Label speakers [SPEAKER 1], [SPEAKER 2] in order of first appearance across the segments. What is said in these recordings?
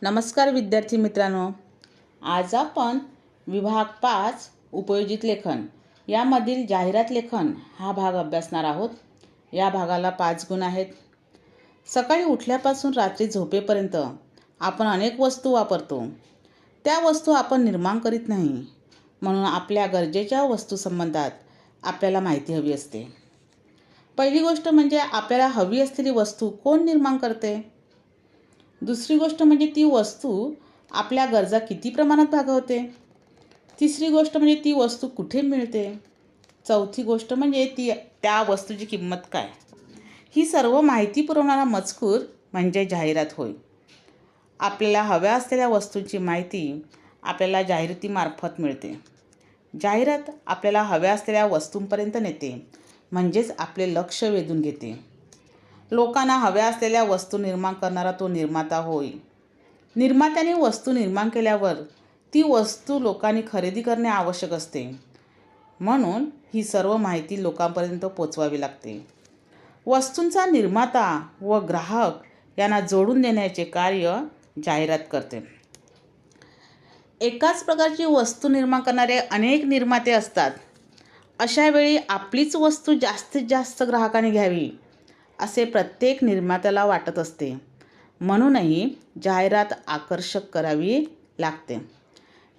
[SPEAKER 1] नमस्कार विद्यार्थी मित्रांनो, आज आपण विभाग 5 उपयोजित लेखन यामधील जाहिरात लेखन हा भाग अभ्यासणार आहोत. या भागाला 5 गुण आहेत. सकाळी उठल्यापासून रात्री झोपेपर्यंत आपण अनेक वस्तू वापरतो. त्या वस्तू आपण निर्माण करीत नाही, म्हणून आपल्या गरजेच्या वस्तूसंबंधात आपल्याला माहिती हवी असते. पहिली गोष्ट म्हणजे आपल्याला हवी असलेली वस्तू कोण निर्माण करते. दुसरी गोष्ट म्हणजे ती वस्तू आपल्या गरजा किती प्रमाणात भागवते. तिसरी गोष्ट म्हणजे ती वस्तू कुठे मिळते. चौथी गोष्ट म्हणजे त्या वस्तूची किंमत काय. ही सर्व माहिती पुरवणारा मजकूर म्हणजे जाहिरात होय. आपल्याला हव्या असलेल्या वस्तूंची माहिती आपल्याला जाहिरातीमार्फत मिळते. जाहिरात आपल्याला हव्या असलेल्या वस्तूंपर्यंत नेते, म्हणजेच आपले लक्ष वेधून घेते. लोकांना हव्या असलेल्या वस्तू निर्माण करणारा तो निर्माता होय. निर्मात्याने वस्तू निर्माण केल्यावर ती वस्तू लोकांनी खरेदी करणे आवश्यक असते, म्हणून ही सर्व माहिती लोकांपर्यंत पोचवावी लागते. वस्तूंचा निर्माता व ग्राहक यांना जोडून देण्याचे कार्य जाहिरात करते. एकाच प्रकारची वस्तू निर्माण करणारे अनेक निर्माते असतात. अशा वेळी आपलीच वस्तू जास्तीत जास्त ग्राहकांनी घ्यावी असे प्रत्येक निर्मात्याला वाटत असते, म्हणूनही जाहिरात आकर्षक करावी लागते.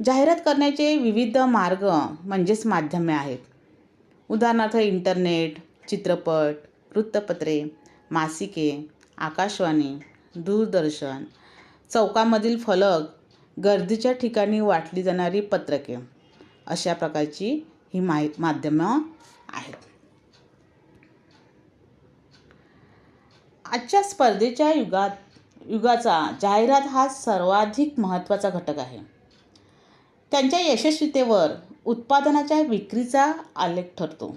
[SPEAKER 1] जाहिरात करण्याचे विविध मार्ग म्हणजेच माध्यमे आहेत. उदाहरणार्थ इंटरनेट, चित्रपट, वृत्तपत्रे, मासिके, आकाशवाणी, दूरदर्शन, चौकामधील फलक, गर्दीच्या ठिकाणी वाटली जाणारी पत्रके, अशा प्रकारची ही माध्यमं आहेत. आजच्या स्पर्धेच्या युगाचा जाहिरात हा सर्वाधिक महत्त्वाचा घटक आहे. त्यांच्या यशस्वीतेवर उत्पादनाच्या विक्रीचा आलेख ठरतो.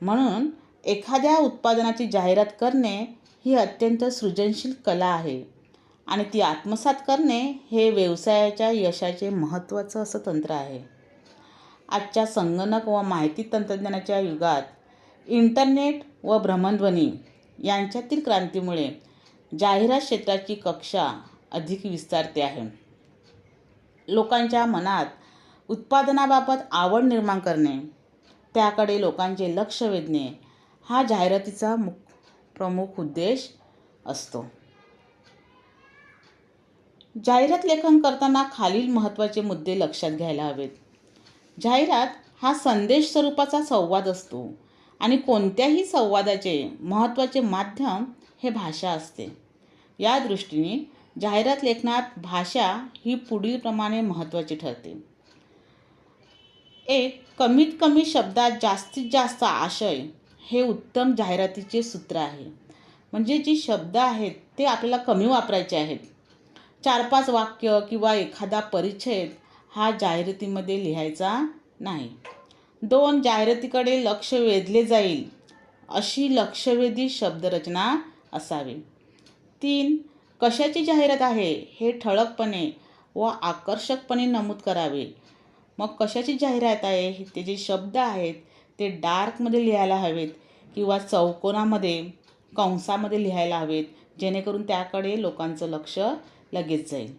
[SPEAKER 1] म्हणून एखाद्या उत्पादनाची जाहिरात करणे ही अत्यंत सृजनशील कला आहे आणि ती आत्मसात करणे हे व्यवसायाच्या यशाचे महत्त्वाचं असं तंत्र आहे. आजच्या संगणक व माहिती तंत्रज्ञानाच्या युगात इंटरनेट व भ्रमणध्वनी यांच्यातील क्रांतीमुळे जाहिरात क्षेत्राची कक्षा अधिक विस्तारते आहे. लोकांच्या मनात उत्पादनाबाबत आवड निर्माण करणे, त्याकडे लोकांचे लक्ष वेधणे हा जाहिरातीचा प्रमुख उद्देश असतो. जाहिरात लेखन करताना खालील महत्त्वाचे मुद्दे लक्षात घ्यायला हवेत. जाहिरात हा संदेश स्वरूपाचा संवाद असतो आणि कोणत्याही संवादाचे महत्त्वाचे माध्यम हे भाषा असते. या दृष्टीने जाहिरात लेखनात भाषा ही पुढीलप्रमाणे महत्त्वाची ठरते. 1. कमीत कमी शब्दात जास्तीत जास्त आशय हे उत्तम जाहिरातीचे सूत्र आहे. म्हणजे जी शब्द आहेत ते आपल्याला कमी वापरायचे आहेत. 4-5 वाक्य किंवा एखादा परिच्छेद हा जाहिरातीमध्ये लिहायचा नाही. 2. जाहिरातीकडे लक्ष वेधले जाईल अशी लक्षवेधी शब्दरचना असावी. 3. कशाची जाहिरात आहे हे ठळकपणे व आकर्षकपणे नमूद करावे. मग कशाची जाहिरात आहे हे ते जे शब्द आहेत ते डार्कमध्ये लिहायला हवेत किंवा चौकोनामध्ये कंसामध्ये लिहायला हवेत, जेणेकरून त्याकडे लोकांचं लक्ष लगेच जाईल.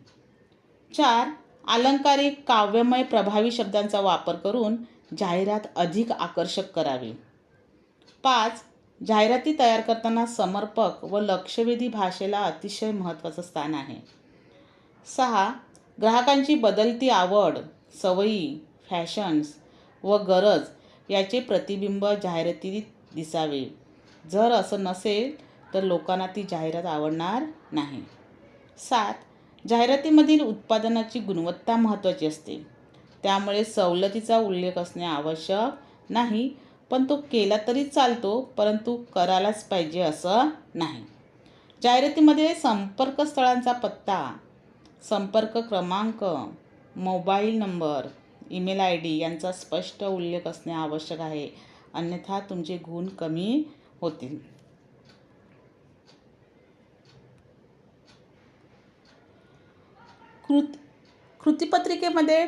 [SPEAKER 1] 4. अलंकारिक, काव्यमय, प्रभावी शब्दांचा वापर करून जाहिरात अधिक आकर्षक करावी. 5. जाहिराती तयार करताना समर्पक व लक्षवेधी भाषेला अतिशय महत्त्वाचं स्थान आहे. 6. ग्राहकांची बदलती आवड, सवयी, फॅशन्स व गरज याचे प्रतिबिंब जाहिरातीत दिसावे. जर असं नसेल तर लोकांना ती जाहिरात आवडणार नाही. 7. जाहिरातीमधील उत्पादनाची गुणवत्ता महत्त्वाची असते, त्यामुळे सवलतीचा उल्लेख असणे आवश्यक नाही, पण तो केला तरी चालतो, परंतु करायलाच पाहिजे असं नाही. जाहिरातीमध्ये संपर्क स्थळांचा पत्ता, संपर्क क्रमांक, मोबाईल नंबर, ईमेल ID यांचा स्पष्ट उल्लेख असणे आवश्यक आहे, अन्यथा तुमचे गुण कमी होतील. कृतीपत्रिकेमध्ये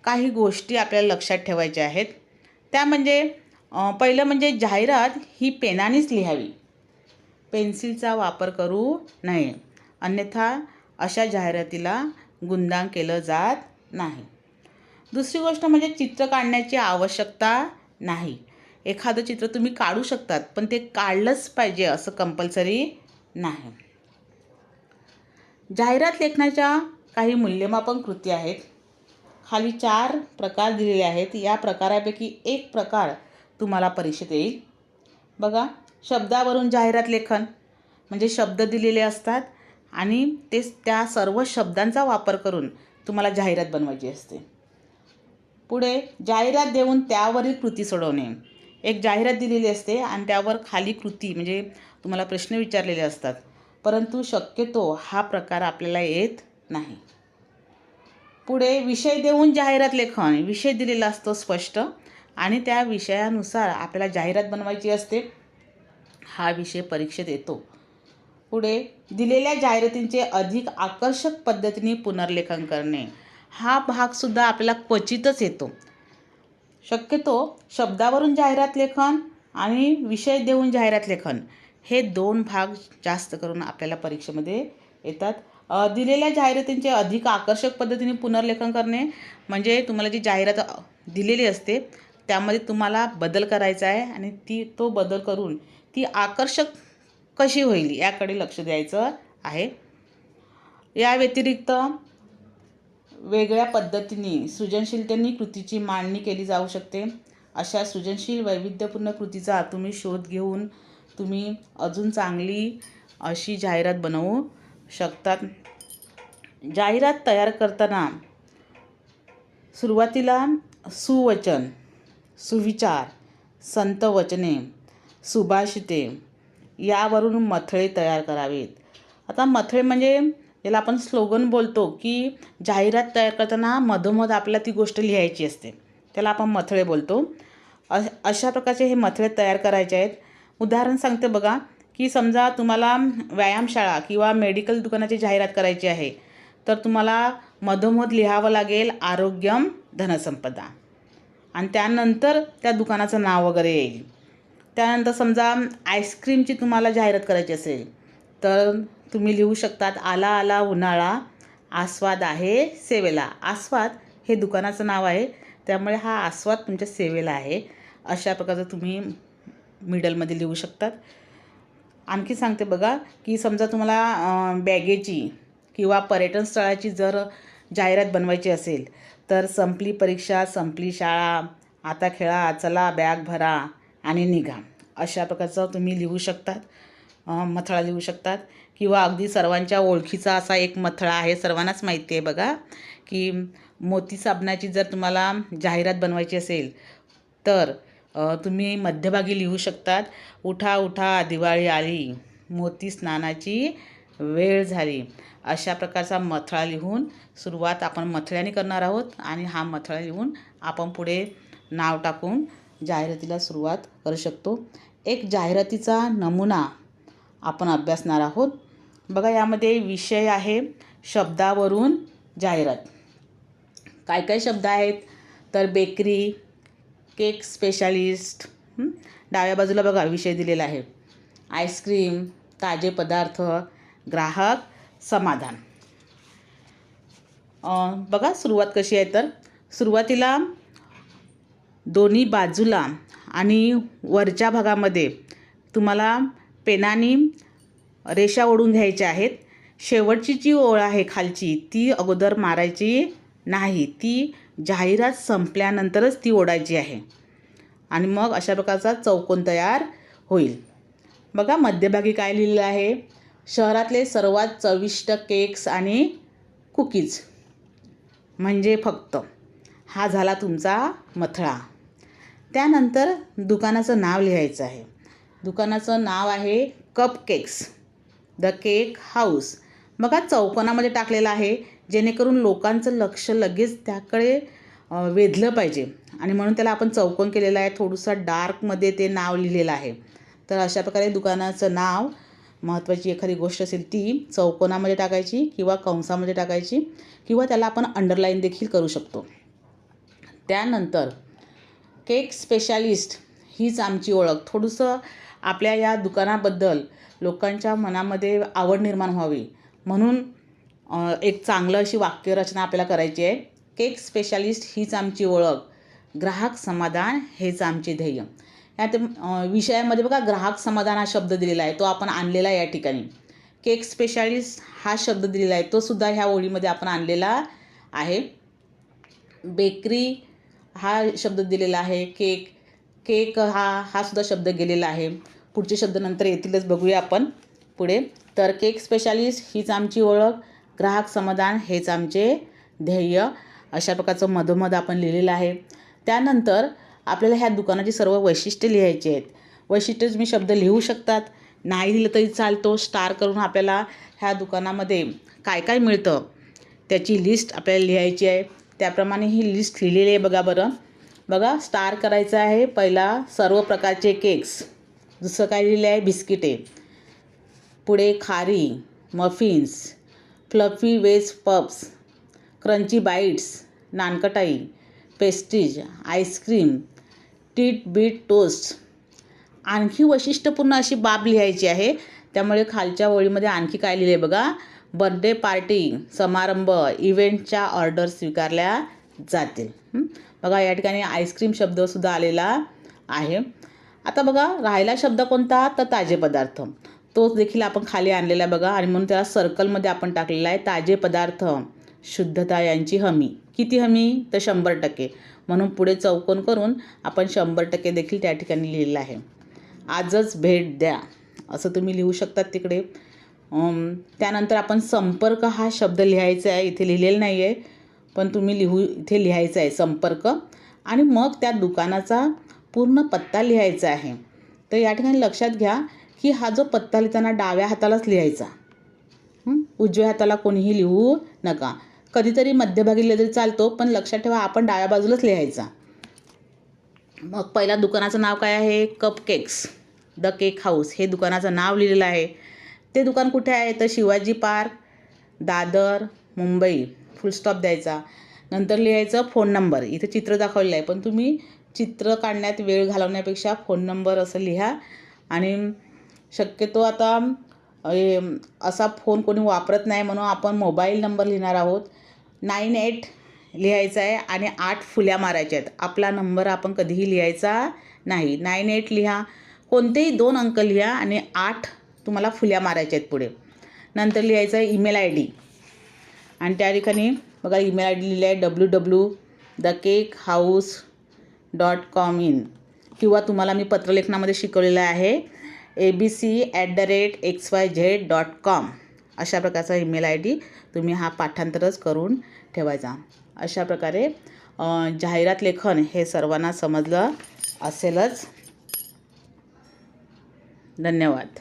[SPEAKER 1] काही गोष्टी आपल्याला लक्षात ठेवायच्या आहेत. त्या म्हणजे पहिलं म्हणजे जाहिरात ही पेनानेच लिहावी. पेन्सिलचा वापर करू नये, अन्यथा अशा जाहिरातीला गुणगान केलं जात नाही. दुसरी गोष्ट म्हणजे चित्र काढण्याची आवश्यकता नाही. एखादं चित्र तुम्ही काढू शकतात, पण ते काढलंच पाहिजे असं कंपल्सरी नाही. जाहिरात लेखनाच्या काही मूल्यमापन कृती आहेत. खाली 4 प्रकार दिलेले आहेत. या प्रकारापैकी एक प्रकार तुम्हाला परीक्षेत येईल. बघा, शब्दावरून जाहिरात लेखन म्हणजे शब्द दिलेले असतात आणि त्या सर्व शब्दांचा वापर करून तुम्हाला जाहिरात बनवायची असते. पुढे जाहिरात देऊन त्यावरील कृती सोडवणे. एक जाहिरात दिलेली असते आणि त्यावर खाली कृती म्हणजे तुम्हाला प्रश्न विचारलेले असतात, परंतु शक्यतो हा प्रकार आपल्याला येत नाही. पुढे विषय देऊन जाहिरात लेखन. विषय दिलेला असतो स्पष्ट आणि त्या विषयानुसार आपल्याला जाहिरात बनवायची असते. हा विषय परीक्षेत येतो. पुढे दिलेल्या जाहिरातींचे अधिक आकर्षक पद्धतीने पुनर्लेखन करणे. हा भागसुद्धा आपल्याला क्वचितच येतो. शक्यतो शब्दावरून जाहिरात लेखन आणि विषय देऊन जाहिरात लेखन हे 2 भाग जास्त करून आपल्याला परीक्षेमध्ये येतात. दिलेल्या जाहिरातींचे अधिक आकर्षक पद्धतीने पुनर्लेखन करणे म्हणजे तुम्हाला जी जाहिरात दिलेली असते त्यामध्ये तुम्हाला बदल करायचा आहे आणि तो बदल करून ती आकर्षक कशी होईल याकडे लक्ष द्यायचं आहे. या व्यतिरिक्त वेगळ्या पद्धतीने सृजनशीलतेने कृतीची मांडणी केली जाऊ शकते. अशा सृजनशील वैविध्यपूर्ण कृतीचा तुम्ही शोध घेऊन तुम्ही अजून चांगली अशी जाहिरात बनवू शकतात. जाहिरात तयार करताना सुरुवातीला सुवचन, सुविचार, संत वचने, सुभाषिते यावरून मथळे तयार करावेत. आता मथळे म्हणजे याला आपण स्लोगन बोलतो की जाहिरात तयार करताना मधोमध आपल्याला ती गोष्ट लिहायची असते, त्याला आपण मथळे बोलतो. अशा प्रकारचे हे मथळे तयार करायचे आहेत. उदाहरण सांगते बघा, की समजा तुम्हाला व्यायामशाळा किंवा मेडिकल दुकानाची जाहिरात करायची आहे, तर तुम्हाला मधोमध लिहावं लागेल आरोग्यम धनसंपदा आणि त्यानंतर त्या दुकानाचं नाव वगैरे येईल. त्यानंतर समजा आईस्क्रीमची तुम्हाला जाहिरात करायची असेल तर तुम्ही लिहू शकतात आला आला उन्हाळा, आस्वाद आहे सेवेला. आस्वाद हे दुकानाचं नाव आहे, त्यामुळे हा आस्वाद तुमच्या सेवेला आहे. अशा प्रकारचं तुम्ही मिडलमध्ये लिहू शकतात. आणखी सांगते बघा, की समजा तुम्हाला बॅगेची किंवा पर्यटन स्थळाची जर जाहिरात बनवायची असेल तर संपली परीक्षा, संपली शाळा, आता खेळा, चला बॅग भरा आणि निघा. अशा प्रकारचं तुम्ही लिहू शकतात, मथळा लिहू शकतात. किंवा अगदी सर्वांच्या ओळखीचा असा एक मथळा आहे, सर्वांनाच माहिती आहे बघा, की मोती साबणाची जर तुम्हाला जाहिरात बनवायची असेल तर तुम्ही मध्यभागी लिहू शकतात उठा उठा दिवाळी आली, मोती स्नानाची वेळ झाली. अशा प्रकारचा मथळा लिहून सुरुवात आपण मथळ्याने करणार आहोत आणि हा मथळा लिहून आपण पुढे नाव टाकून जाहिरातीला सुरुवात करू शकतो. एक जाहिरातीचा नमुना आपण अभ्यासणार आहोत. बघा, यामध्ये विषय आहे शब्दावरून जाहिरात. काय काय शब्द आहेत तर बेकरी, केक स्पेशालिस्ट, डाव्या बाजूला बघा विषय दिलेला आहे, आईस्क्रीम, ताजे पदार्थ, ग्राहक, समाधान. बघा सुरुवात कशी आहे तर सुरुवातीला दोन्ही बाजूला आणि वरच्या भागामध्ये तुम्हाला पेनाने रेषा ओढून घ्यायच्या आहेत. शेवटची जी ओळ आहे खालची ती अगोदर मारायची नाही, ती जाहिरात संपल्यानंतरच ती ओढायची आहे आणि मग अशा प्रकारचा चौकोन तयार होईल. बघा मध्यभागी काय लिहिलेलं आहे, शहरातले सर्वात चविष्ट केक्स आणि कुकीज म्हणजे फक्त. हा झाला तुमचा मथळा. त्यानंतर दुकानाचं नाव लिहायचं आहे. दुकानाचं नाव आहे cup cakes the cake house. बघा चौकोनामध्ये टाकलेलं आहे जेणेकरून लोकांचं लक्ष लगेच त्याकडे वेधलं पाहिजे आणि म्हणून त्याला आपण चौकोन केलेला आहे. थोडंसं डार्कमध्ये ते नाव लिहिलेलं आहे. तर अशा प्रकारे दुकानाचं नाव, महत्त्वाची एखादी गोष्ट असेल ती चौकोनामध्ये टाकायची किंवा कंसामध्ये टाकायची किंवा त्याला आपण अंडरलाईन देखील करू शकतो. त्यानंतर केक स्पेशालिस्ट हीच आमची ओळख. थोडंसं आपल्या या दुकानाबद्दल लोकांच्या मनामध्ये आवड निर्माण व्हावी म्हणून एक चांगलं अशी वाक्यरचना आपल्याला करायची आहे. केक स्पेशालिस्ट हीच आमची ओळख, ग्राहक समाधान हेच आमचे ध्येय. यात विषयामध्ये बघा ग्राहक समाधान हा शब्द दिलेला आहे, तो आपण आणलेला आहे या ठिकाणी. केक स्पेशालिस्ट हा शब्द दिलेला आहे, तो सुद्धा ह्या ओळीमध्ये आपण आणलेला आहे. बेकरी हा शब्द दिलेला आहे. केक हा सुद्धा शब्द गेलेला आहे. पुढचे शब्द नंतर येतीलच, बघूया आपण पुढे. तर केक स्पेशालिस्ट हीच आमची ओळख, ग्राहक समाधान हेच आमचे ध्येय, अशा प्रकारचं मधोमध आपण लिहिलेलं आहे. त्यानंतर आपल्याला ह्या दुकानाची सर्व वैशिष्ट्ये लिहायची आहेत. वैशिष्ट्ये तुम्ही शब्द लिहू शकतात, नाही लिहिलं तरी चालतो. स्टार करून आपल्याला ह्या दुकानामध्ये काय काय मिळतं त्याची लिस्ट आपल्याला लिहायची आहे. त्याप्रमाणे ही लिस्ट लिहिलेली आहे. बघा स्टार करायचं आहे. पहिला सर्व प्रकारचे केक्स, दुसरं काय लिहिलं आहे बिस्किटे, पुढे खारी, muffins, fluffy veg puffs, crunchy bites, nankhatai, pastries, ice cream, titbit toast. आणखी वैशिष्ट्यपूर्ण अशी बाब लिहायची आहे. त्यामुळे खालच्या ओळीमध्ये आणखी काय लिहिले बघा, बर्थडे पार्टी, समारंभ, इव्हेंटच्या ऑर्डर स्वीकारल्या जातील. बघा या ठिकाणी आईस्क्रीम शब्दसुद्धा आलेला आहे. आता बघा राहिला शब्द कोणता, तर ताजे पदार्थ, तोच देखील आपण खाली आणलेला आहे बघा. आणि म्हणून त्याला सर्कलमध्ये आपण टाकलेला आहे. ताजे पदार्थ, शुद्धता यांची हमी. किती हमी, तर 100%. म्हणून पुढे चौकोन करून आपण 100% देखील त्या ठिकाणी लिहिलेलं आहे. आजच भेट द्या असं तुम्ही लिहू शकतात तिकडे. त्यानंतर आपण संपर्क हा शब्द लिहायचा आहे. इथे लिहिलेलं नाही आहे, पण तुम्ही इथे लिहायचं आहे संपर्क. आणि मग त्या दुकानाचा पूर्ण पत्ता लिहायचा आहे. तर या ठिकाणी लक्षात घ्या की हा जो पत्ता लिहिताना डाव्या हातालाच लिहायचा, उजव्या हाताला कोणीही लिहू नका. कधीतरी मध्यभागी लिहिलं तरी चालतो, पण लक्षात ठेवा आपण डाव्या बाजूलाच लिहायचा. मग पहिला दुकानाचं नाव काय आहे, cup cakes the cake house हे दुकानाचं नाव लिहिलेलं आहे. ते दुकान कुठे आहे, तर शिवाजी पार्क, दादर, मुंबई, फुल स्टॉप द्यायचा. नंतर लिहायचं फोन नंबर. इथे चित्र दाखवलेलं आहे, पण तुम्ही चित्र काढण्यात वेळ घालवण्यापेक्षा फोन नंबर असं लिहा. आणि शक्यतो आता असा फोन कोणी वापरत नाही, म्हणून आपण मोबाईल नंबर लिहिणार आहोत. 98 लिहायचा आहे आणि 8 फुल्या मारायच्या आहेत. आपला नंबर आपण कधीही लिहायचा नाही. 98 लिहा, कोणतेही 2 अंक लिहा आणि 8 तुम्हाला फुल्या मारायच्या आहेत पुढे. नंतर लिहायचं आहे ईमेल आय डी. आणि त्या ठिकाणी बघा ईमेल आय डी लिहिलं आहे www.thecakehouse.com in, किंवा तुम्हाला मी पत्रलेखनामध्ये शिकवलेलं आहे abc@xyz.com. अशा प्रकारचा ईमेल आय डी तुम्ही हा पाठांतरच करून ठेवायचा. अशा प्रकारे जाहिरात लेखन हे सर्वांना समजलं असेलच. धन्यवाद.